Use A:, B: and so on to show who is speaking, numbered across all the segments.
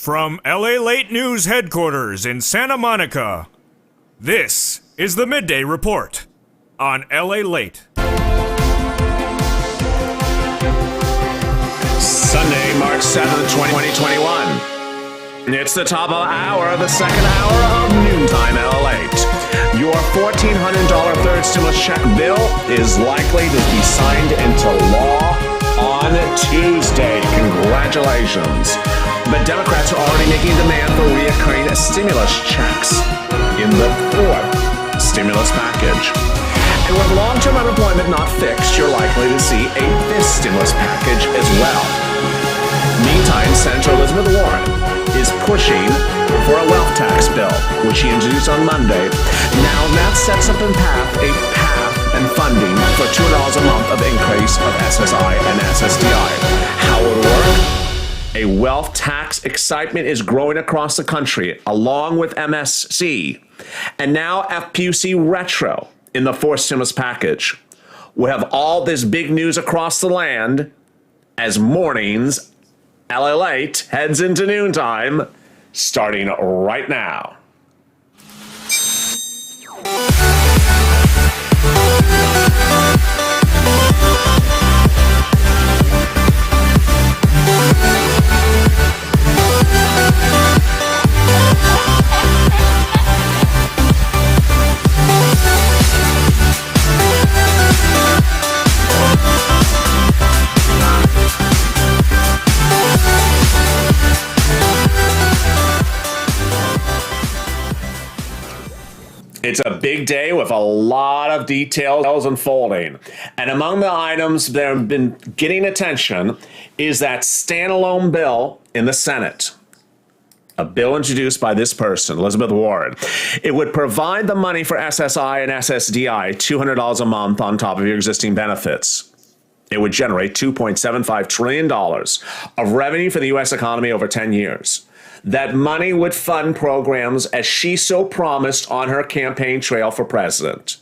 A: From Lalate News headquarters in Santa Monica, this is the Midday Report on Lalate.
B: Sunday, March 7th, 2021. It's the top of the hour, the second hour of Noontime Lalate. Your $1,400 third stimulus check bill is likely to be signed into law on Tuesday. Congratulations. But Democrats are already making demand for reoccurring stimulus checks in the fourth stimulus package. And with long-term unemployment not fixed, you're likely to see a fifth stimulus package as well. Meantime, Senator Elizabeth Warren is pushing for a wealth tax bill, which she introduced on Monday. Now that sets up a path and funding for $200 a month of increase of SSI and SSDI. How it would work? A wealth tax excitement is growing across the country, along with MSC, and now FPUC retro in the fourth stimulus package. We'll have all this big news across the land as mornings, Lalate heads into noontime, starting right now. It's a big day with a lot of details unfolding. And among the items that have been getting attention is that standalone bill in the Senate. A bill introduced by this person, Elizabeth Warren. It would provide the money for SSI and SSDI, $200 a month on top of your existing benefits. It would generate $2.75 trillion of revenue for the U.S. economy over 10 years. That money would fund programs as she so promised on her campaign trail for president.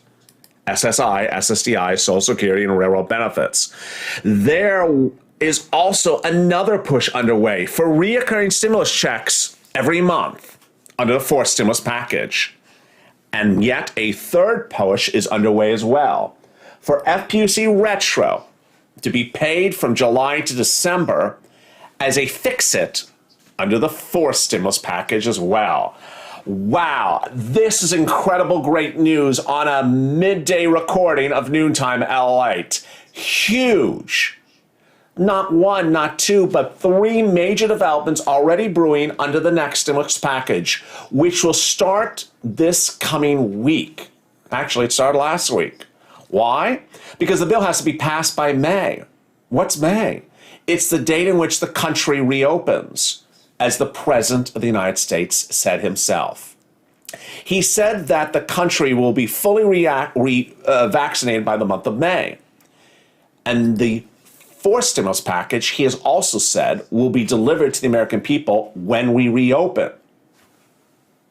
B: SSI, SSDI, Social Security, and railroad benefits. There is also another push underway for reoccurring stimulus checks every month under the fourth stimulus package. And yet a third push is underway as well for FPUC retro to be paid from July to December as a fix-it under the fourth stimulus package as well. Wow, this is incredible great news on a midday recording of Noontime Lalate. Huge. Not one, not two, but three major developments already brewing under the next stimulus package, which will start this coming week. Actually, it started last week. Why? Because the bill has to be passed by May. What's May? It's the date in which the country reopens, as the President of the United States said himself. He said that the country will be fully vaccinated by the month of May. And the fourth stimulus package, he has also said, will be delivered to the American people when we reopen.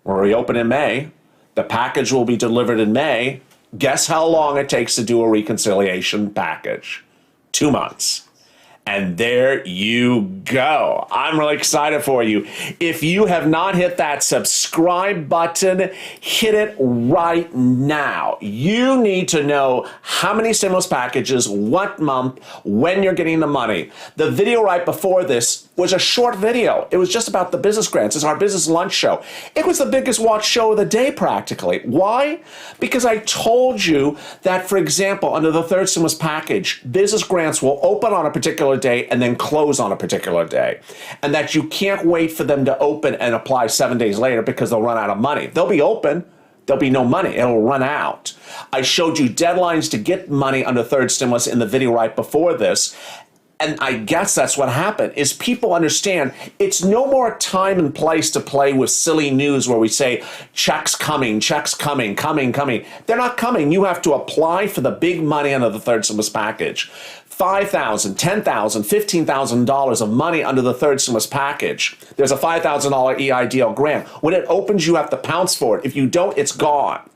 B: We'll reopen in May. The package will be delivered in May. Guess how long it takes to do a reconciliation package? 2 months. And there you go. I'm really excited for you. If you have not hit that subscribe button, hit it right now. You need to know how many stimulus packages, what month, when you're getting the money. The video right before this was a short video. It was just about the business grants. It's our business lunch show. It was the biggest watched show of the day practically. Why? Because I told you that, for example, under the third stimulus package, business grants will open on a particular day and then close on a particular day. And that you can't wait for them to open and apply 7 days later because they'll run out of money. They'll be open. There'll be no money. It'll run out. I showed you deadlines to get money under third stimulus in the video right before this. And I guess that's what happened, is people understand it's no more time and place to play with silly news where we say, checks coming, coming. They're not coming. You have to apply for the big money under the third stimulus package. $5,000, $10,000, $15,000 of money under the third stimulus package. There's a $5,000 EIDL grant. When it opens, you have to pounce for it. If you don't, it's gone.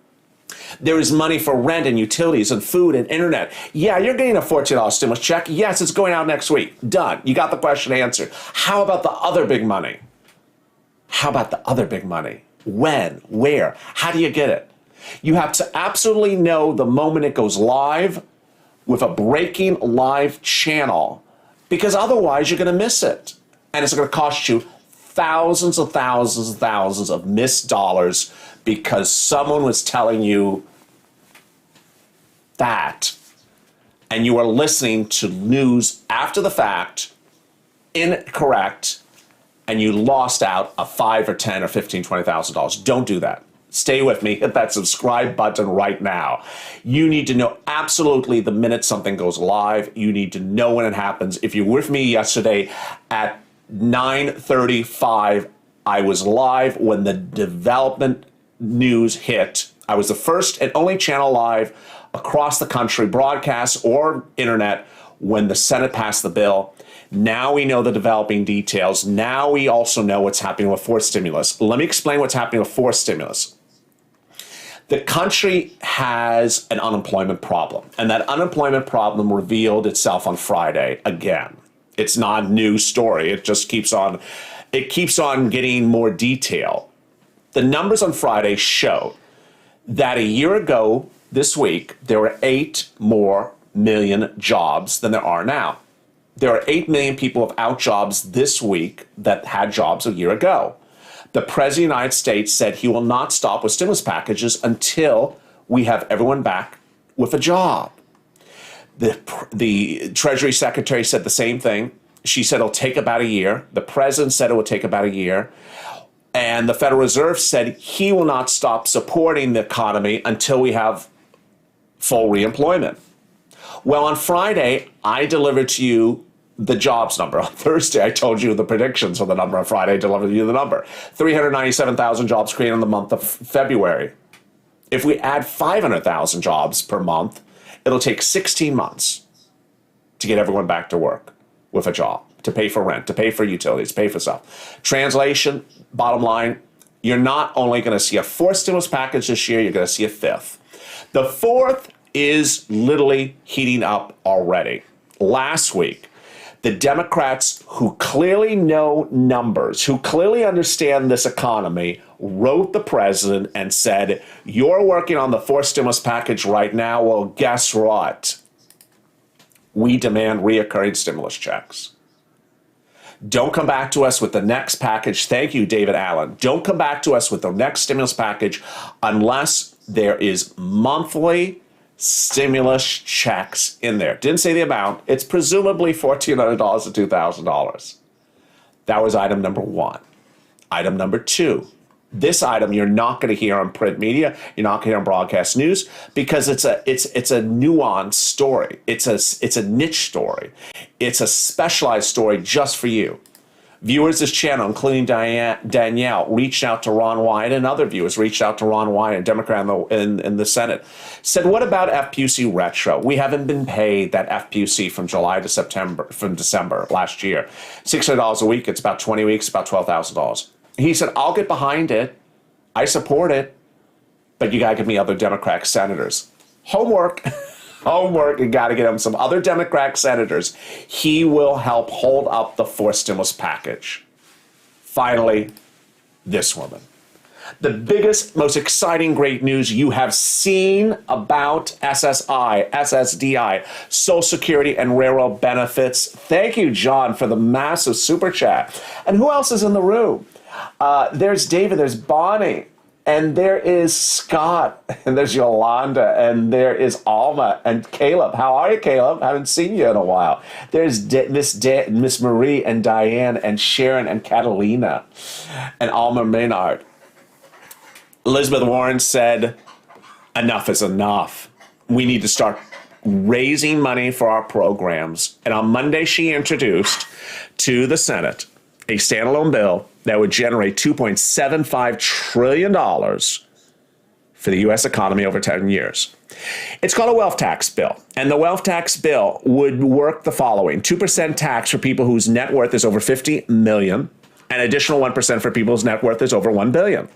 B: There is money for rent and utilities and food and internet. Yeah, you're getting a $14 stimulus check. Yes, it's going out next week. Done. You got the question answered. How about the other big money? How about the other big money? When? Where? How do you get it? You have to absolutely know the moment it goes live with a breaking live channel, because otherwise you're going to miss it. And it's going to cost you thousands and thousands and thousands of missed dollars because someone was telling you that, and you are listening to news after the fact, incorrect, and you lost out a $5 or $10 or $15, $20,000. Don't do that. Stay with me. Hit that subscribe button right now. You need to know absolutely the minute something goes live. You need to know when it happens. If you were with me yesterday at 9:35, I was live when the development news hit. I was the first and only channel live across the country, broadcast or internet, when the Senate passed the bill. Now we know the developing details. Now we also know what's happening with forced stimulus. Let me explain what's happening with forced stimulus. The country has an unemployment problem, and that unemployment problem revealed itself on Friday again. It's not a new story. It just keeps on getting more detail. The numbers on Friday show that a year ago this week, there were 8 more million jobs than there are now. There are 8 million people without jobs this week that had jobs a year ago. The President of the United States said he will not stop with stimulus packages until we have everyone back with a job. The Treasury Secretary said the same thing. She said it'll take about a year. The President said it will take about a year. And the Federal Reserve said he will not stop supporting the economy until we have full reemployment. Well, on Friday, I delivered to you the jobs number. On Thursday, I told you the predictions for the number. On Friday, I delivered you the number. 397,000 jobs created in the month of February. If we add 500,000 jobs per month, it'll take 16 months to get everyone back to work with a job, to pay for rent, to pay for utilities, to pay for stuff. Translation, bottom line, you're not only going to see a 4th stimulus package this year, you're going to see a 5th. The 4th is literally heating up already. Last week, the Democrats, who clearly know numbers, who clearly understand this economy, wrote the president and said, you're working on the 4th stimulus package right now. Well, guess what? We demand reoccurring stimulus checks. Don't come back to us with the next package. Thank you, David Allen. Don't come back to us with the next stimulus package unless there is monthly stimulus checks in there. Didn't say the amount. It's presumably $1,400 to $2,000. That was item number 1. Item number 2. This item you're not going to hear on print media. You're not going to hear on broadcast news because it's a nuanced story. It's a niche story. It's a specialized story just for you. Viewers of this channel, including Danielle, reached out to Ron Wyden, and other viewers reached out to Ron Wyden, Democrat in the Senate, said, what about FPUC retro? We haven't been paid that FPUC from December last year. $600 a week, it's about 20 weeks, about $12,000. He said, I'll get behind it. I support it, but you got to give me other Democratic senators. Homework. Homework, you got to get him some other Democratic senators. He will help hold up the 4th stimulus package. Finally, this woman. The biggest, most exciting, great news you have seen about SSI, SSDI, Social Security and Railroad benefits. Thank you, John, for the massive super chat. And who else is in the room? There's David, there's Bonnie. And there is Scott, and there's Yolanda, and there is Alma, and Caleb. How are you, Caleb? Haven't seen you in a while. There's Miss Marie, and Diane, and Sharon, and Catalina, and Alma Maynard. Elizabeth Warren said, enough is enough. We need to start raising money for our programs. And on Monday, she introduced to the Senate a standalone bill that would generate $2.75 trillion for the U.S. economy over 10 years. It's called a wealth tax bill. And the wealth tax bill would work the following: 2% tax for people whose net worth is over $50 million, and additional 1% for people whose net worth is over $1 billion.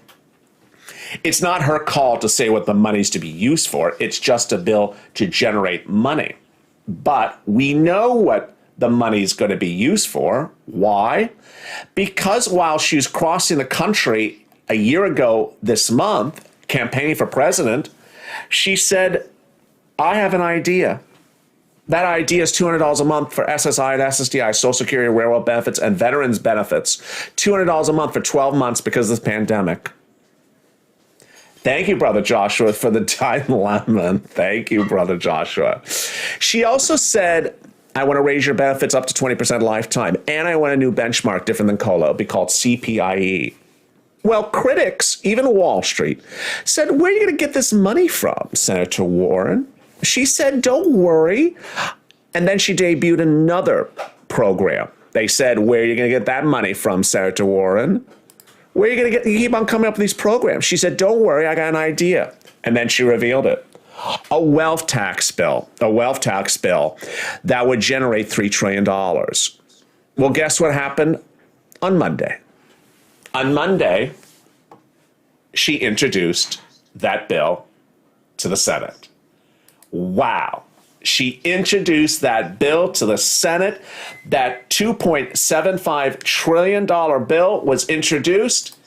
B: It's not her call to say what the money's to be used for. It's just a bill to generate money. But we know what the money's going to be used for. Why? Because while she was crossing the country a year ago this month, campaigning for president, she said, I have an idea. That idea is $200 a month for SSI and SSDI, Social Security, railroad benefits, and veterans benefits. $200 a month for 12 months because of this pandemic. Thank you, Brother Joshua, for the time lemon. Thank you, Brother Joshua. She also said, I want to raise your benefits up to 20% lifetime, and I want a new benchmark different than COLA. It'll be called CPIE. Well, critics, even Wall Street, said, where are you going to get this money from, Senator Warren? She said, don't worry. And then she debuted another program. They said, where are you going to get that money from, Senator Warren? Where are you going to get? You keep on coming up with these programs. She said, don't worry, I got an idea. And then she revealed it. A wealth tax bill that would generate $3 trillion. Well, guess what happened on Monday? On Monday, she introduced that bill to the Senate. Wow. She introduced that bill to the Senate. That $2.75 trillion bill was introduced,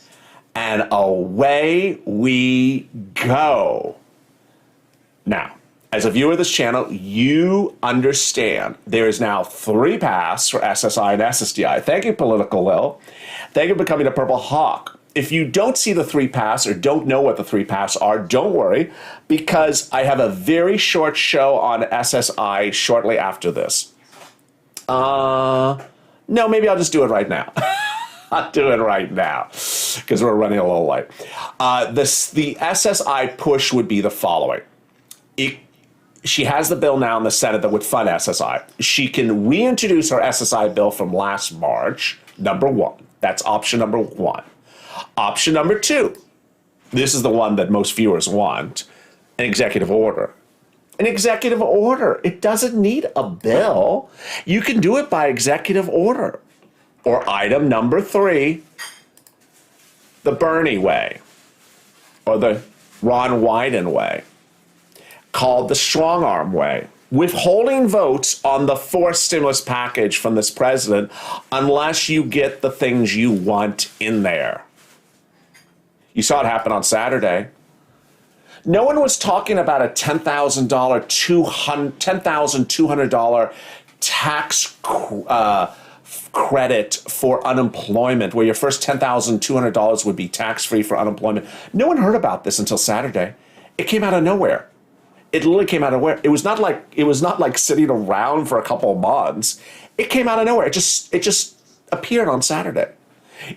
B: and away we go. Now, as a viewer of this channel, you understand there is now 3 paths for SSI and SSDI. Thank you, Political Lil. Thank you for becoming a Purple Hawk. If you don't see the 3 paths or don't know what the 3 paths are, don't worry, because I have a very short show on SSI shortly after this. No, maybe I'll just do it right now. I'll do it right now because we're running a little late. The SSI push would be the following. She has the bill now in the Senate that would fund SSI. She can reintroduce her SSI bill from last March, number 1. That's option number 1. Option number 2, this is the one that most viewers want, an executive order. An executive order. It doesn't need a bill. You can do it by executive order. Or item number 3, the Bernie way, or the Ron Wyden way, called the strong arm way. Withholding votes on the 4th stimulus package from this president unless you get the things you want in there. You saw it happen on Saturday. No one was talking about a $10,200 tax credit for unemployment, where your first $10,200 would be tax-free for unemployment. No one heard about this until Saturday. It came out of nowhere. It literally came out of nowhere. It was not like sitting around for a couple of months. It came out of nowhere. It just appeared on Saturday.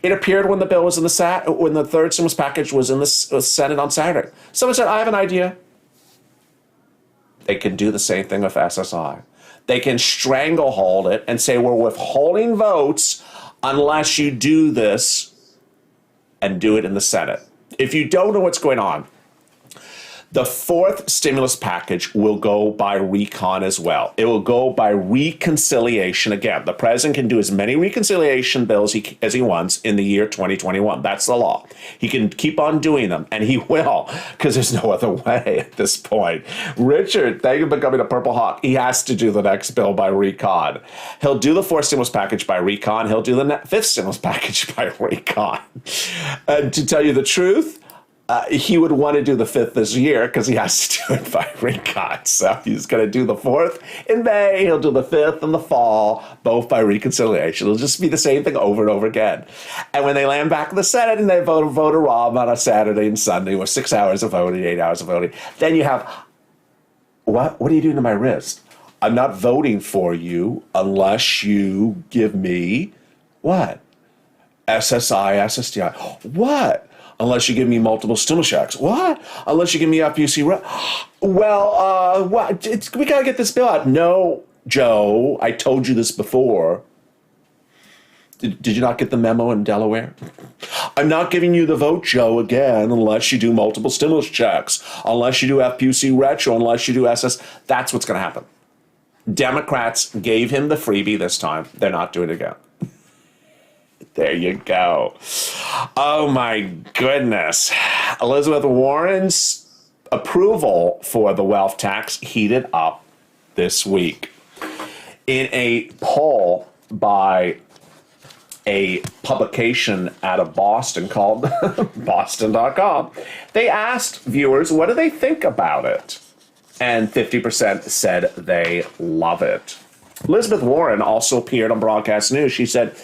B: It appeared when the bill was in the when the 3rd stimulus package was in the Senate on Saturday. Someone said, I have an idea. They can do the same thing with SSI. They can stranglehold it and say, we're withholding votes unless you do this, and do it in the Senate. If you don't know what's going on, the 4th stimulus package will go by recon as well. It will go by reconciliation. Again, the president can do as many reconciliation bills as he wants in the year 2021. That's the law. He can keep on doing them, and he will, because there's no other way at this point. Richard, thank you for becoming a Purple Hawk. He has to do the next bill by recon. He'll do the 4th stimulus package by recon. He'll do the 5th stimulus package by recon. And to tell you the truth, he would want to do the 5th this year because he has to do it by recon. So he's going to do the 4th in May. He'll do the 5th in the fall, both by reconciliation. It'll just be the same thing over and over again. And when they land back in the Senate and they vote a Rob on a Saturday and Sunday with 6 hours of voting, 8 hours of voting, then you have, what are you doing to my wrist? I'm not voting for you unless you give me what? SSI, SSDI. What? Unless you give me multiple stimulus checks. What? Unless you give me FPC. Well, what? We got to get this bill out. No, Joe, I told you this before. Did you not get the memo in Delaware? I'm not giving you the vote, Joe, again, unless you do multiple stimulus checks, unless you do FPC retro, unless you do SS. That's what's going to happen. Democrats gave him the freebie this time. They're not doing it again. There you go. Oh, my goodness. Elizabeth Warren's approval for the wealth tax heated up this week. In a poll by a publication out of Boston called Boston.com, they asked viewers, what do they think about it? And 50% said they love it. Elizabeth Warren also appeared on broadcast news. She said,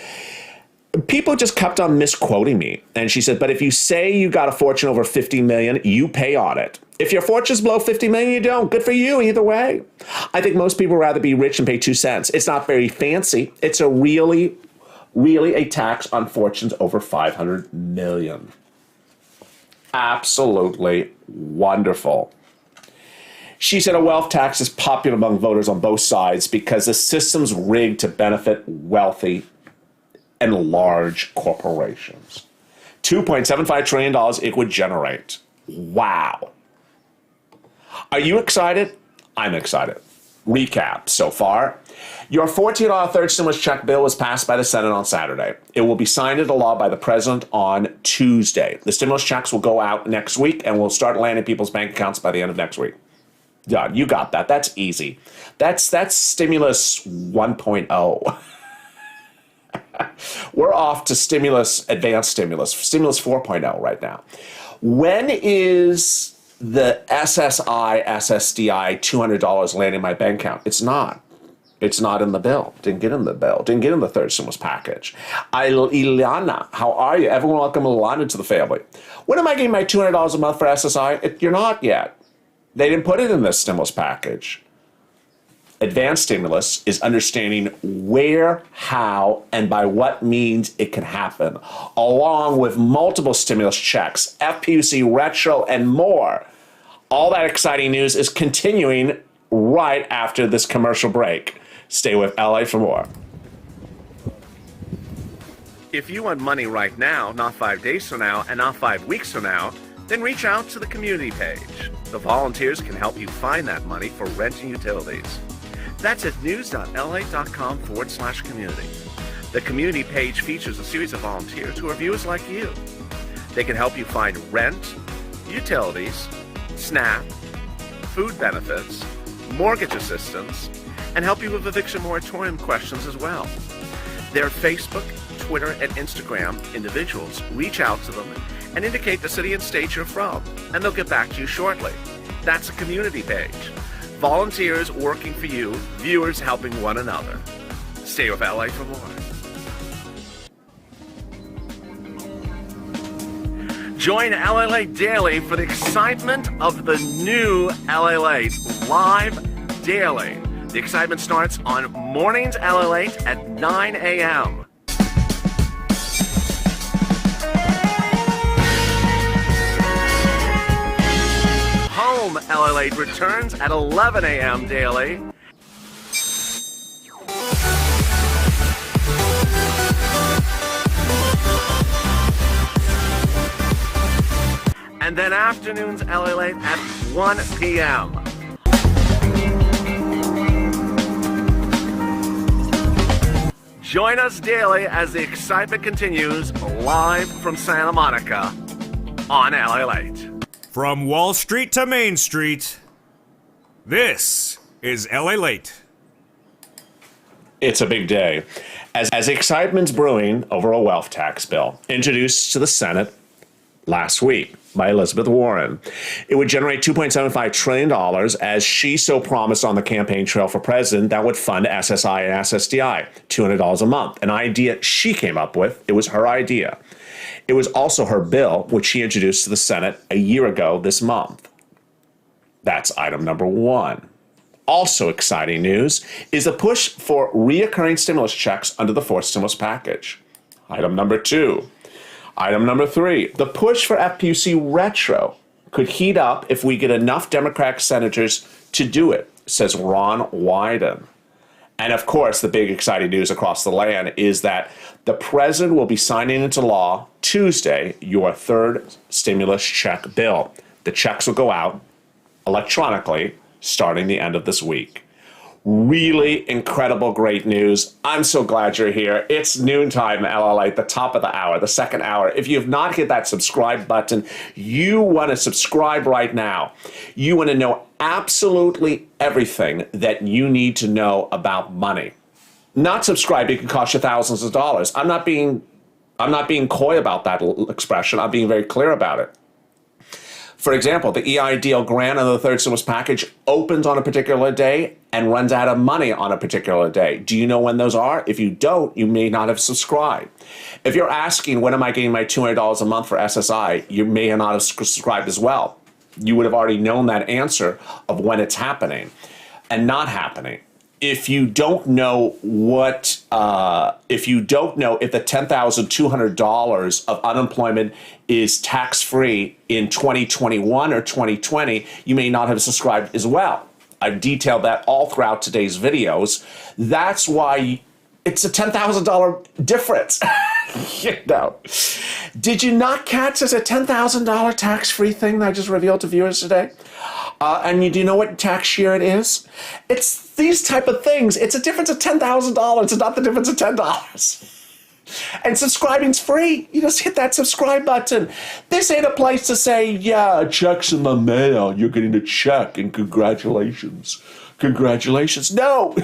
B: people just kept on misquoting me. And she said, but if you say you got a fortune over 50 million, you pay on it. If your fortune's below 50 million, you don't. Good for you either way. I think most people would rather be rich and pay 2 cents. It's not very fancy. It's a really a tax on fortunes over 500 million. Absolutely wonderful. She said a wealth tax is popular among voters on both sides because the system's rigged to benefit wealthy and large corporations. $2.75 trillion it would generate. Wow. Are you excited? I'm excited. Recap so far. Your $14 third stimulus check bill was passed by the Senate on Saturday. It will be signed into law by the president on Tuesday. The stimulus checks will go out next week and will start landing people's bank accounts by the end of next week. Done. You got that. That's easy. That's stimulus 1.0. We're off to advanced stimulus 4.0 right now. When is the Ssi Ssdi $200 landing in my bank account? It's not. It's not in the bill. Didn't get in the bill. Didn't get in the third stimulus package. Ilana, how are you? Everyone welcome Ilana to the family. When am I getting my $200 a month for SSI? You're not yet. They didn't put it in this stimulus package. Advanced stimulus is understanding where, how, and by what means it can happen, along with multiple stimulus checks, FPUC, retro, and more. All that exciting news is continuing right after this commercial break. Stay with LA for more. If you want money right now, not 5 days from now, and not 5 weeks from now, then reach out to the community page. The volunteers can help you find that money for rent and utilities. That's at news.la.com/community. The community page features a series of volunteers who are viewers like you. They can help you find rent, utilities, SNAP, food benefits, mortgage assistance, and help you with eviction moratorium questions as well. Their Facebook, Twitter, and Instagram individuals reach out to them and indicate the city and state you're from, and they'll get back to you shortly. That's a community page. Volunteers working for you, viewers helping one another. Stay with LA for more. Join LA Daily for the excitement of the new LA Live Daily. The excitement starts on mornings LA at 9 a.m. Home LA returns at 11 a.m. daily. And then afternoons LA at 1 p.m. Join us daily as the excitement continues live from Santa Monica on LA Late.
A: From Wall Street to Main Street, this is LA Late.
B: It's a big day. As excitement's brewing over a wealth tax bill introduced to the Senate last week by Elizabeth Warren. It would generate $2.75 trillion as she so promised on the campaign trail for president that would fund SSI and SSDI, $200 a month, an idea she came up with. It was her idea. It was also her bill, which she introduced to the Senate a year ago this month. That's item number one. Also exciting news is the push for reoccurring stimulus checks under the fourth stimulus package. Item number two. Item number three, the push for FPUC retro could heat up if we get enough Democratic senators to do it, says Ron Wyden. And of course, the big exciting news across the land is that the president will be signing into law Tuesday your third stimulus check bill. The checks will go out electronically starting the end of this week. Really incredible, great news. I'm so glad you're here. It's Noontime, LA, the top of the hour, the second hour. If you have not hit that subscribe button, you want to subscribe right now. You want to know absolutely everything that you need to know about money. Not subscribing can cost you thousands of dollars. I'm not being coy about that expression. I'm being very clear about it. For example, the EIDL grant under the third stimulus package opens on a particular day and runs out of money on a particular day. Do you know when those are? If you don't, you may not have subscribed. If you're asking, when am I getting my $200 a month for SSI, you may not have subscribed as well. You would have already known that answer of when it's happening and not happening. If you don't know if the $10,200 of unemployment is tax-free in 2021 or 2020, you may not have subscribed as well. I've detailed that all throughout today's videos. That's why it's a $10,000 difference. You know. Did you not catch this a $10,000 tax-free thing that I just revealed to viewers today? And do you know what tax year it is? It's these type of things. It's a difference of $10,000. It's not the difference of $10. And subscribing's free. You just hit that subscribe button. This ain't a place to say, yeah, a check's in the mail. You're getting a check and congratulations. Congratulations. No.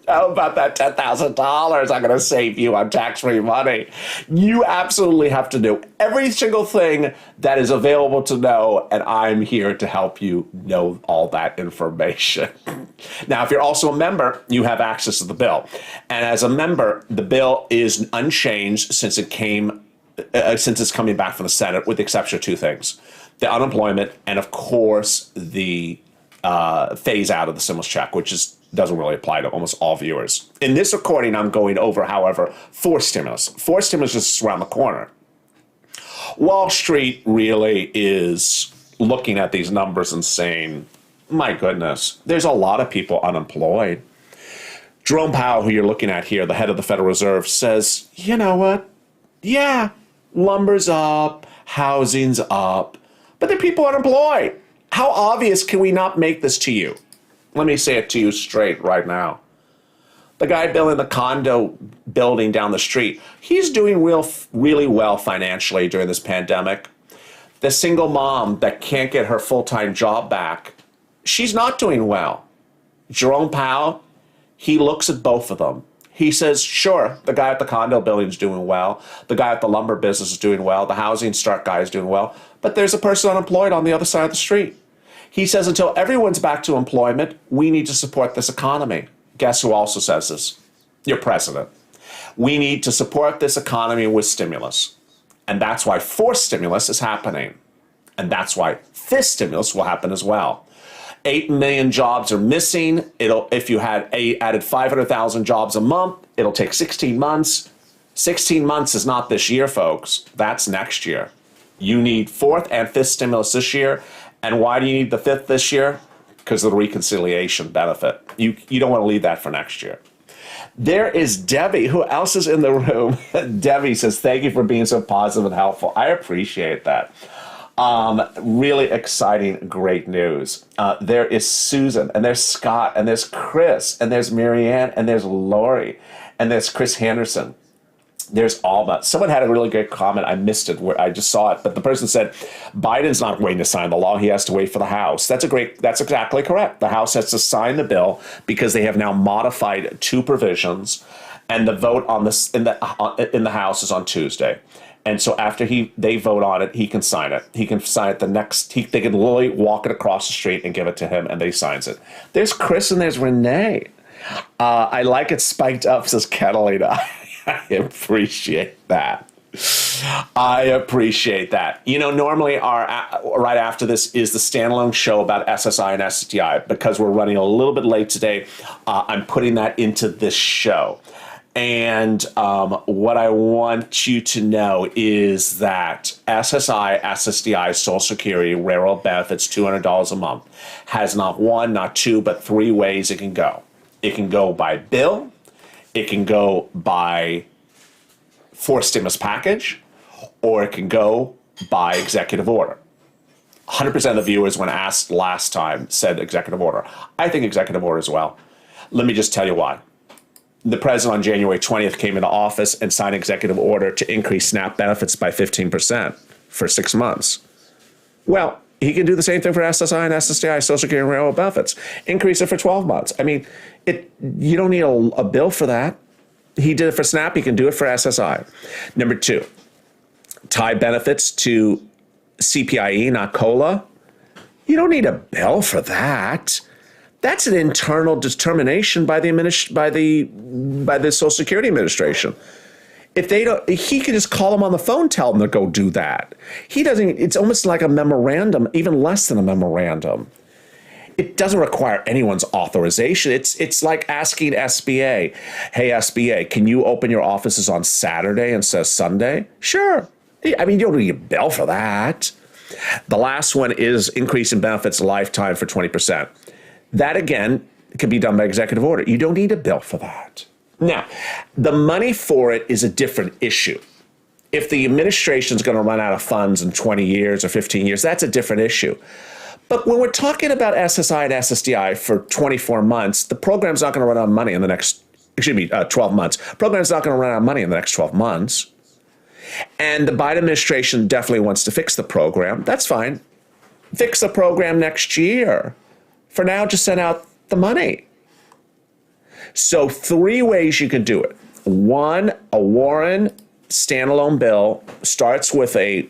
B: How about that $10,000 I'm going to save you on tax-free money? You absolutely have to know every single thing that is available to know, and I'm here to help you know all that information. Now, if you're also a member, you have access to the bill. And as a member, the bill is unchanged since it's coming back from the Senate, with the exception of two things: the unemployment and, of course, the phase out of the stimulus check, which doesn't really apply to almost all viewers. In this recording, I'm going over, however, forced stimulus. Forced stimulus is around the corner. Wall Street really is looking at these numbers and saying, my goodness, there's a lot of people unemployed. Jerome Powell, who you're looking at here, the head of the Federal Reserve, says, you know what? Yeah, lumber's up, housing's up, but there are people unemployed. How obvious can we not make this to you? Let me say it to you straight right now. The guy building the condo building down the street, he's doing really well financially during this pandemic. The single mom that can't get her full-time job back, she's not doing well. Jerome Powell, he looks at both of them. He says, sure, the guy at the condo building is doing well. The guy at the lumber business is doing well. The housing start guy is doing well. But there's a person unemployed on the other side of the street. He says, until everyone's back to employment, we need to support this economy. Guess who also says this? Your president. We need to support this economy with stimulus. And that's why forced stimulus is happening. And that's why this stimulus will happen as well. 8 million jobs are missing. If you had added 500,000 jobs a month, it'll take 16 months. 16 months is not this year, folks. That's next year. You need fourth and fifth stimulus this year. And why do you need the fifth this year? Because of the reconciliation benefit. You don't want to leave that for next year. There is Debbie. Who else is in the room? Debbie says, thank you for being so positive and helpful. I appreciate that. Really exciting, great news. There is Susan, and there's Scott, and there's Chris, and there's Marianne, and there's Lori, and there's Chris Henderson. There's Alma. Someone had a really good comment. I missed it. I just saw it. But the person said, Biden's not waiting to sign the law. He has to wait for the House. That's exactly correct. The House has to sign the bill because they have now modified two provisions, and the vote on this in the House is on Tuesday. And so after they vote on it, he can sign it. He can sign it they can literally walk it across the street and give it to him, and they signs it. There's Chris and there's Renee. I like it spiked up, says Catalina. I appreciate that. I appreciate that. You know, normally right after this is the standalone show about SSI and SDI. Because we're running a little bit late today, I'm putting that into this show. And what I want you to know is that SSI, SSDI, Social Security, Railroad Benefits, $200 a month, has not one, not two, but three ways it can go. It can go by bill. It can go by forced stimulus package, or it can go by executive order. 100% of the viewers, when asked last time, said executive order. I think executive order as well. Let me just tell you why. The president on January 20th came into office and signed an executive order to increase SNAP benefits by 15% for 6 months. Well, He can do the same thing for SSI and SSDI, Social Security and Railroad benefits. Increase it for 12 months. I mean, you don't need a bill for that. He did it for SNAP. He can do it for SSI. Number 2, tie benefits to CPIE, not COLA. You don't need a bill for that. That's an internal determination by the Social Security Administration. If they don't, he can just call them on the phone, tell them to go do that. He doesn't. It's almost like a memorandum, even less than a memorandum. It doesn't require anyone's authorization. It's like asking SBA, hey, SBA, can you open your offices on Saturday instead of Sunday? Sure. I mean, you don't need a bill for that. The last one is increase in benefits lifetime for 20%. That, again, can be done by executive order. You don't need a bill for that. Now, the money for it is a different issue. If the administration is going to run out of funds in 20 years or 15 years, that's a different issue. But when we're talking about SSI and SSDI for 24 months, the program's not going to run out of money in the next, 12 months. Program's not going to run out of money in the next 12 months. And the Biden administration definitely wants to fix the program. That's fine. Fix the program next year. For now, just send out the money. So 3 ways you can do it. 1, a Warren standalone bill starts with a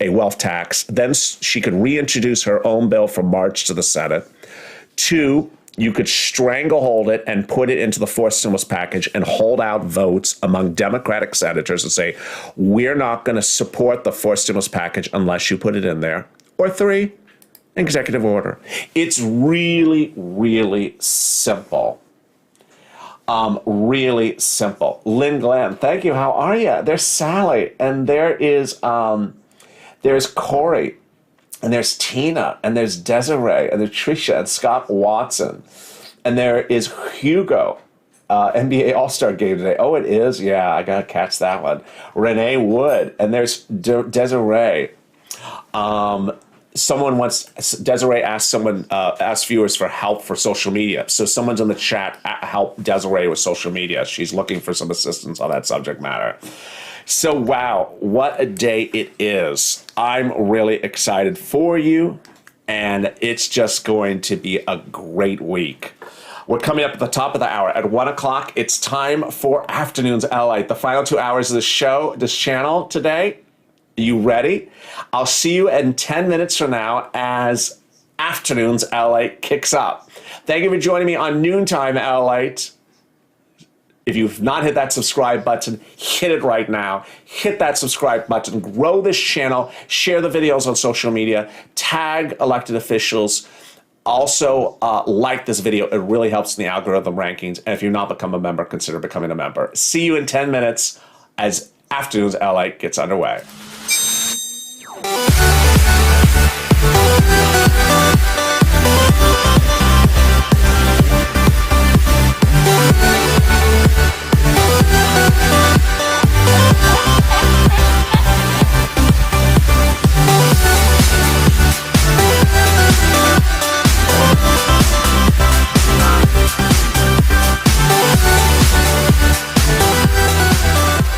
B: wealth tax. Then she could reintroduce her own bill from March to the Senate. 2, you could stranglehold it and put it into the fourth stimulus package and hold out votes among Democratic senators and say, we're not going to support the fourth stimulus package unless you put it in there. Or 3, executive order. It's really, really simple. Really simple. Lynn Glenn, thank you. How are you? There's Sally, and there's Corey, and there's Tina, and there's Desiree, and there's Tricia, and Scott Watson, and there is Hugo. NBA All-Star game today. Oh, it is? Yeah, I got to catch that one. Renee Wood, and there's Desiree. Desiree asked viewers for help for social media. So someone's in the chat, help Desiree with social media. She's looking for some assistance on that subject matter. So, wow, what a day it is. I'm really excited for you, and it's just going to be a great week. We're coming up at the top of the hour. At 1 o'clock, it's time for Afternoons LA. The final 2 hours of the show, this channel today. You ready? I'll see you in 10 minutes from now as Afternoons LA kicks up. Thank you for joining me on Noontime LA. If you've not hit that subscribe button, hit it right now. Hit that subscribe button. Grow this channel. Share the videos on social media. Tag elected officials. Also, like this video. It really helps in the algorithm rankings. And if you've not become a member, consider becoming a member. See you in 10 minutes as Afternoons LA gets underway.